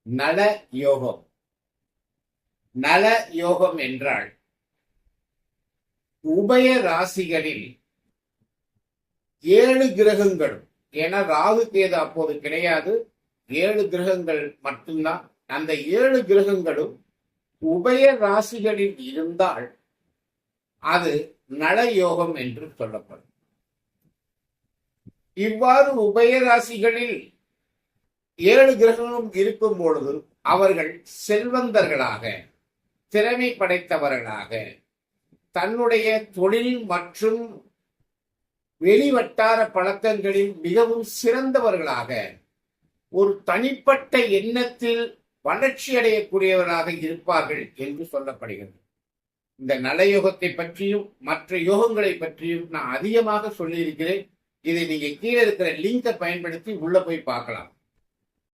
நல யோகம். நல யோகம் என்றால் உபய ராசிகளில் 7 கிரகங்களும், ஏன்னா ராகு கேது அப்போது கிடையாது, 7 கிரகங்கள் மட்டும்தான். அந்த 7 கிரகங்களும் உபய ராசிகளில் இருந்தால் அது நலயோகம் என்று சொல்லப்படும். இவ்வாறு உபய ராசிகளில் 7 கிரகங்களும் இருக்கும் பொழுது அவர்கள் செல்வந்தர்களாக, திறமை படைத்தவர்களாக, தன்னுடைய தொழில் மற்றும் வெளிவட்டார பழக்கங்களில் மிகவும் சிறந்தவர்களாக, ஒரு தனிப்பட்ட எண்ணத்தில் வளர்ச்சி அடையக்கூடியவர்களாக இருப்பார்கள் என்று சொல்லப்படுகிறது. இந்த நலயோகத்தை பற்றியும் மற்ற யோகங்களை பற்றியும் நான் அதிகமாக சொல்லியிருக்கிறேன். இதை நீங்க கீழே இருக்கிற லிங்கை பயன்படுத்தி உள்ள போய் பார்க்கலாம்.